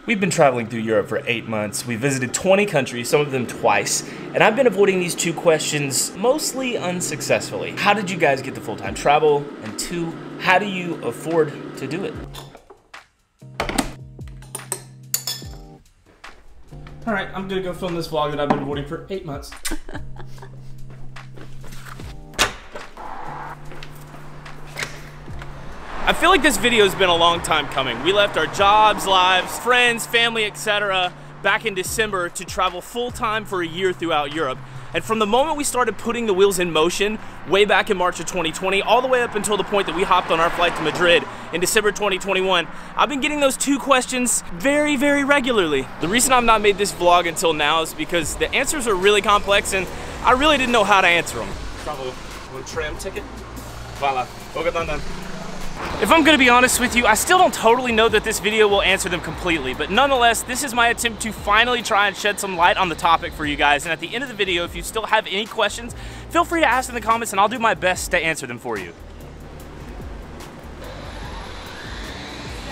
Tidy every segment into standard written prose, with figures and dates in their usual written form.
We've been traveling through Europe for 8 months. We visited 20 countries, some of them twice, and I've been avoiding these two questions mostly unsuccessfully. How did you guys get to full-time travel? And two, how do you afford to do it? All right, I'm gonna go film this vlog that I've been avoiding for 8 months. I feel like this video has been a long time coming. We left our jobs, lives, friends, family, etc. back in December to travel full-time for a year throughout Europe. And from the moment we started putting the wheels in motion, way back in March of 2020, all the way up until the point that we hopped on our flight to Madrid in December 2021, I've been getting those two questions very, very regularly. The reason I've not made this vlog until now is because the answers are really complex and I really didn't know how to answer them. Travel with tram ticket? Voila. If I'm gonna be honest with you, I still don't totally know that this video will answer them completely, but nonetheless, this is my attempt to finally try and shed some light on the topic for you guys. And at the end of the video, if you still have any questions, feel free to ask in the comments and I'll do my best to answer them for you.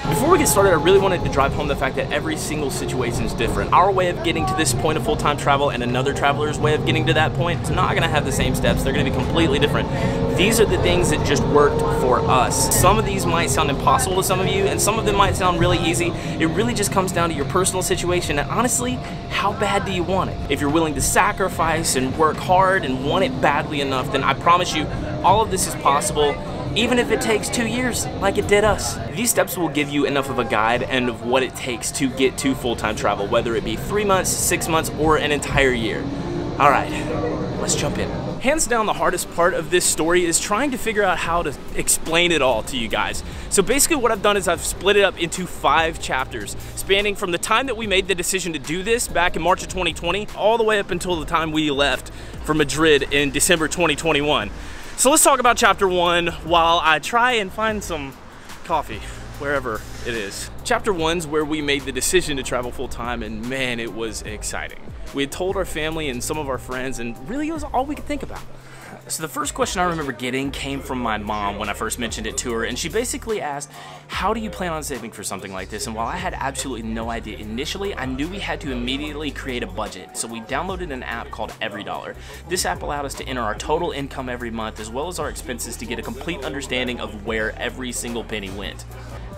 Before we get started, I really wanted to drive home the fact that every single situation is different. Our way of getting to this point of full-time travel and another traveler's way of getting to that point is not gonna have the same steps. They're gonna be completely different. These are the things that just worked for us. Some of these might sound impossible to some of you, and some of them might sound really easy. It really just comes down to your personal situation, and honestly, how bad do you want it? If you're willing to sacrifice and work hard and want it badly enough, then I promise you, all of this is possible, even if it takes 2 years, like it did us. These steps will give you enough of a guide and of what it takes to get to full-time travel, whether it be 3 months, 6 months, or an entire year. All right, let's jump in. Hands down, the hardest part of this story is trying to figure out how to explain it all to you guys. So basically what I've done is I've split it up into 5 chapters, spanning from the time that we made the decision to do this back in March of 2020, all the way up until the time we left for Madrid in December 2021. So let's talk about chapter 1 while I try and find some coffee, wherever it is. Chapter 1's where we made the decision to travel full time, and man, it was exciting. We had told our family and some of our friends, and really it was all we could think about. So the first question I remember getting came from my mom when I first mentioned it to her, and she basically asked, how do you plan on saving for something like this? And while I had absolutely no idea initially, I knew we had to immediately create a budget. So we downloaded an app called EveryDollar. This app allowed us to enter our total income every month as well as our expenses to get a complete understanding of where every single penny went.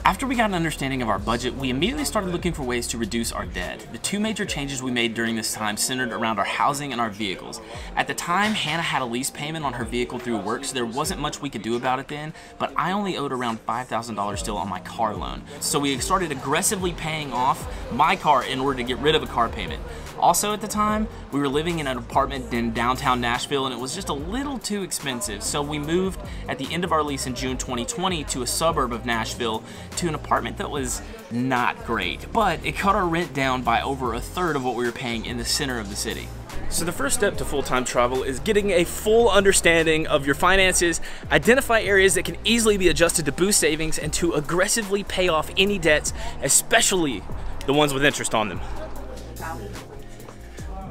After we got an understanding of our budget, we immediately started looking for ways to reduce our debt. The 2 major changes we made during this time centered around our housing and our vehicles. At the time, Hannah had a lease payment on her vehicle through work, so there wasn't much we could do about it then, but I only owed around $5,000 still on my car loan. So we started aggressively paying off my car in order to get rid of a car payment. Also at the time, we were living in an apartment in downtown Nashville and it was just a little too expensive, so we moved at the end of our lease in June 2020 to a suburb of Nashville to an apartment that was not great, but it cut our rent down by over 1/3 of what we were paying in the center of the city. So the first step to full-time travel is getting a full understanding of your finances, identify areas that can easily be adjusted to boost savings, and to aggressively pay off any debts, especially the ones with interest on them.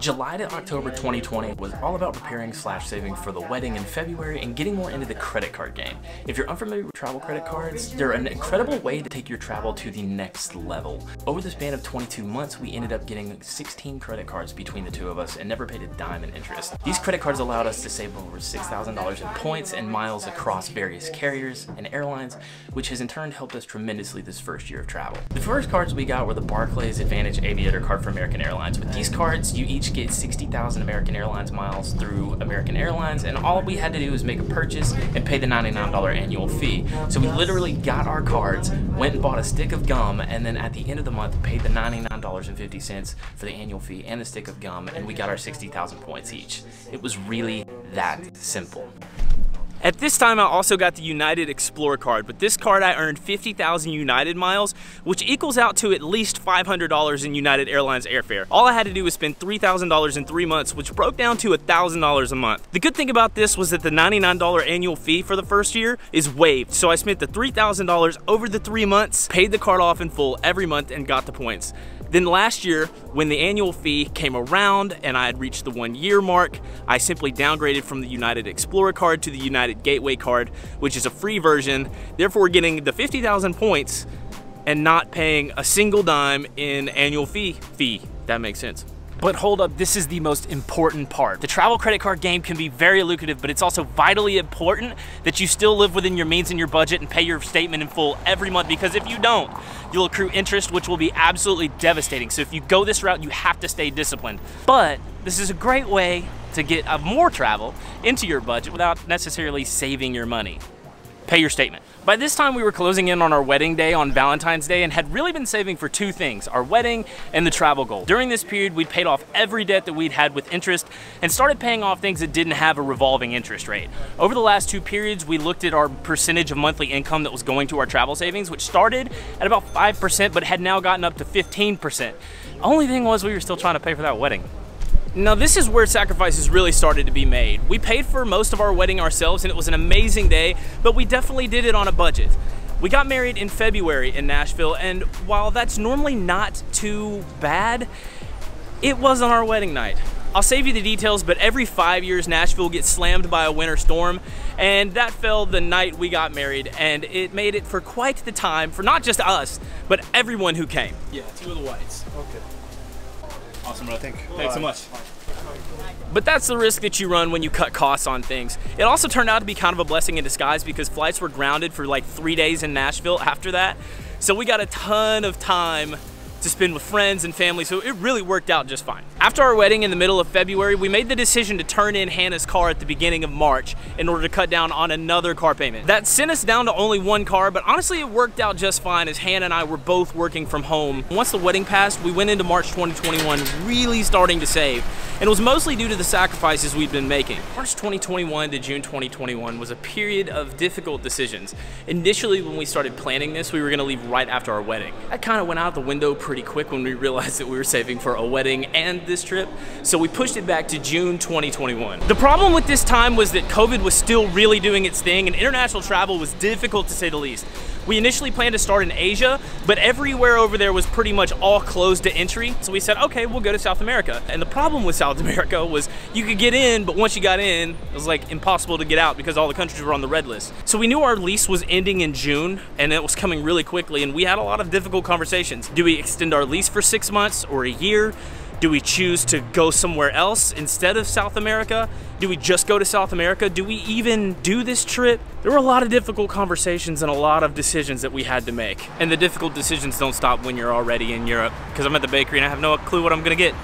July to October 2020 was all about preparing / saving for the wedding in February and getting more into the credit card game. If you're unfamiliar with travel credit cards, they're an incredible way to take your travel to the next level. Over the span of 22 months, we ended up getting 16 credit cards between the two of us and never paid a dime in interest. These credit cards allowed us to save over $6,000 in points and miles across various carriers and airlines, which has in turn helped us tremendously this first year of travel. The first cards we got were the Barclays Advantage Aviator card for American Airlines. With these cards, you each get 60,000 American Airlines miles through American Airlines, and all we had to do was make a purchase and pay the $99 annual fee. So we literally got our cards, went and bought a stick of gum, and then at the end of the month paid the $99.50 for the annual fee and the stick of gum, and we got our 60,000 points each. It was really that simple. At this time, I also got the United Explorer card. With this card, I earned 50,000 United miles, which equals out to at least $500 in United Airlines airfare. All I had to do was spend $3,000 in 3 months, which broke down to $1,000 a month. The good thing about this was that the $99 annual fee for the first year is waived. So I spent the $3,000 over the 3 months, paid the card off in full every month, and got the points. Then last year, when the annual fee came around and I had reached the 1 year mark, I simply downgraded from the United Explorer card to the United Gateway card, which is a free version. Therefore, getting the 50,000 points and not paying a single dime in annual fee. That makes sense. But hold up, this is the most important part. The travel credit card game can be very lucrative, but it's also vitally important that you still live within your means and your budget and pay your statement in full every month, because if you don't, you'll accrue interest, which will be absolutely devastating. So if you go this route, you have to stay disciplined. But this is a great way to get more travel into your budget without necessarily saving your money. Pay your statement. By this time, we were closing in on our wedding day on Valentine's Day and had really been saving for two things, our wedding and the travel goal. During this period, we'd paid off every debt that we'd had with interest and started paying off things that didn't have a revolving interest rate. Over the last two periods, we looked at our percentage of monthly income that was going to our travel savings, which started at about 5%, but had now gotten up to 15%. Only thing was we were still trying to pay for that wedding. Now this is where sacrifices really started to be made. We paid for most of our wedding ourselves and it was an amazing day, but we definitely did it on a budget. We got married in February in Nashville, and while that's normally not too bad, it was on our wedding night. I'll save you the details, but every 5 years Nashville gets slammed by a winter storm, and that fell the night we got married, and it made it for quite the time for not just us, but everyone who came. Yeah, two of the whites. Okay. Awesome, bro. Thanks so much. But that's the risk that you run when you cut costs on things. It also turned out to be kind of a blessing in disguise because flights were grounded for like 3 days in Nashville after that. So we got a ton of time to spend with friends and family, so it really worked out just fine. After our wedding in the middle of February, we made the decision to turn in Hannah's car at the beginning of March in order to cut down on another car payment. That sent us down to only one car, but honestly it worked out just fine as Hannah and I were both working from home. Once the wedding passed, we went into March 2021 really starting to save, and it was mostly due to the sacrifices we'd been making. March 2021 to June 2021 was a period of difficult decisions. Initially, when we started planning this, we were gonna leave right after our wedding. That kind of went out the window pretty quick when we realized that we were saving for a wedding and this trip, so we pushed it back to June 2021. The problem with this time was that COVID was still really doing its thing and international travel was difficult to say the least. We initially planned to start in Asia, but everywhere over there was pretty much all closed to entry. So we said, okay, we'll go to South America. And the problem with South America was you could get in, but once you got in, it was like impossible to get out because all the countries were on the red list. So we knew our lease was ending in June and it was coming really quickly, and we had a lot of difficult conversations. Do we extend our lease for 6 months or a year? Do we choose to go somewhere else instead of South America? Do we just go to South America? Do we even do this trip? There were a lot of difficult conversations and a lot of decisions that we had to make. And the difficult decisions don't stop when you're already in Europe, because I'm at the bakery and I have no clue what I'm gonna get.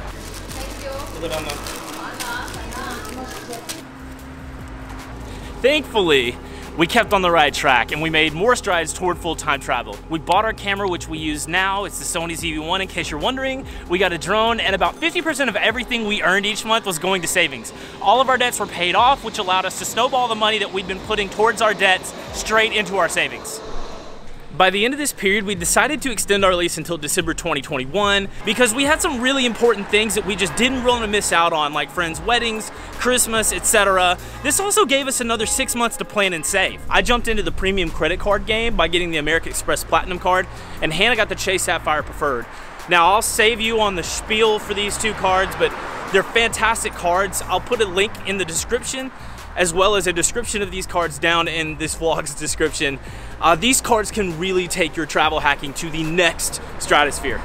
Thankfully, we kept on the right track and we made more strides toward full-time travel. We bought our camera, which we use now. It's the Sony ZV-1 in case you're wondering. We got a drone, and about 50% of everything we earned each month was going to savings. All of our debts were paid off, which allowed us to snowball the money that we'd been putting towards our debts straight into our savings. By the end of this period, we decided to extend our lease until December 2021 because we had some really important things that we just didn't want to miss out on, like friends' weddings, Christmas, etc. This also gave us another 6 months to plan and save. I jumped into the premium credit card game by getting the American Express Platinum card, and Hannah got the Chase Sapphire Preferred. Now, I'll save you on the spiel for these two cards, but they're fantastic cards. I'll put a link in the description, as well as a description of these cards down in this vlog's description. These cards can really take your travel hacking to the next stratosphere.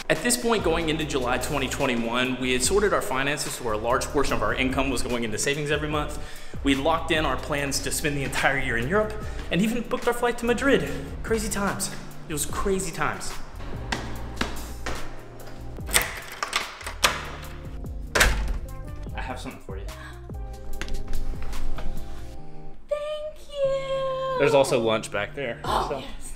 At this point, going into July 2021, we had sorted our finances where a large portion of our income was going into savings every month. We locked in our plans to spend the entire year in Europe and even booked our flight to Madrid. Crazy times. It was crazy times. I have something for you. There's also lunch back there. Oh, so. yes.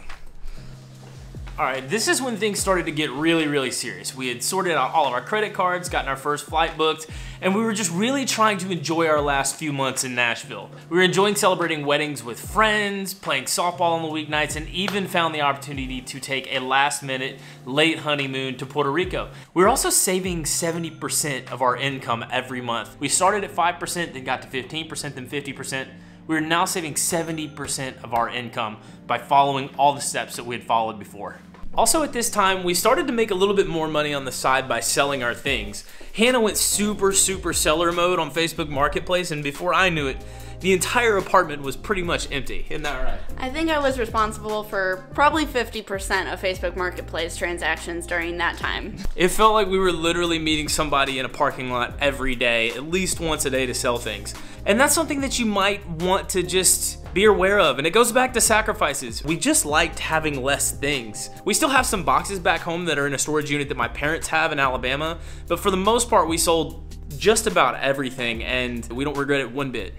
All right, this is when things started to get really, really serious. We had sorted out all of our credit cards, gotten our first flight booked, and we were just really trying to enjoy our last few months in Nashville. We were enjoying celebrating weddings with friends, playing softball on the weeknights, and even found the opportunity to take a last-minute late honeymoon to Puerto Rico. We were also saving 70% of our income every month. We started at 5%, then got to 15%, then 50%. We're now saving 70% of our income by following all the steps that we had followed before. Also at this time, we started to make a little bit more money on the side by selling our things. Hannah went super seller mode on Facebook Marketplace, and before I knew it, the entire apartment was pretty much empty. Isn't that right? I think I was responsible for probably 50% of Facebook Marketplace transactions during that time. It felt like we were literally meeting somebody in a parking lot every day, at least once a day, to sell things. And that's something that you might want to just be aware of, and it goes back to sacrifices. We just liked having less things. We still have some boxes back home that are in a storage unit that my parents have in Alabama, but for the most part we sold just about everything, and we don't regret it one bit.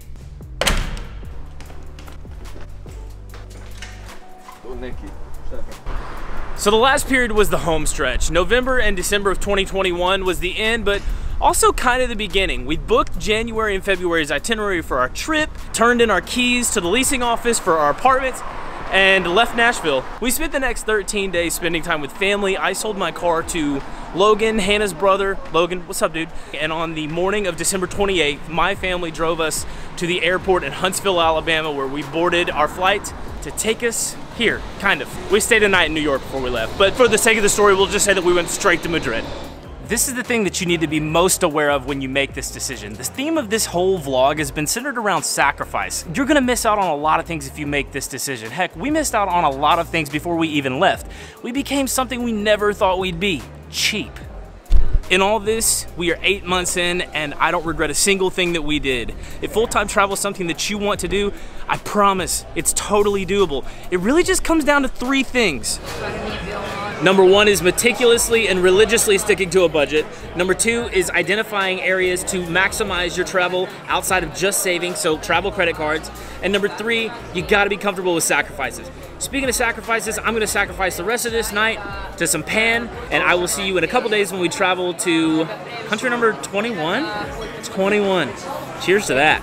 So the last period was the home stretch. November and December of 2021 was the end, but also kind of the beginning. We booked January and February's itinerary for our trip, turned in our keys to the leasing office for our apartments, and left Nashville. We spent the next 13 days spending time with family. I sold my car to Logan, Hannah's brother. Logan, what's up, dude? And on the morning of December 28th, my family drove us to the airport in Huntsville, Alabama, where we boarded our flight to take us here, kind of. We stayed a night in New York before we left, but for the sake of the story, we'll just say that we went straight to Madrid. This is the thing that you need to be most aware of when you make this decision. The theme of this whole vlog has been centered around sacrifice. You're gonna miss out on a lot of things if you make this decision. Heck, we missed out on a lot of things before we even left. We became something we never thought we'd be: cheap. In all this, we are 8 months in, and I don't regret a single thing that we did. If full-time travel is something that you want to do, I promise it's totally doable. It really just comes down to 3 things. Number 1 is meticulously and religiously sticking to a budget. Number 2 is identifying areas to maximize your travel outside of just saving, so travel credit cards. And number 3, you gotta be comfortable with sacrifices. Speaking of sacrifices, I'm gonna sacrifice the rest of this night to some pan, and I will see you in a couple days when we travel to country number 21? 21. Cheers to that.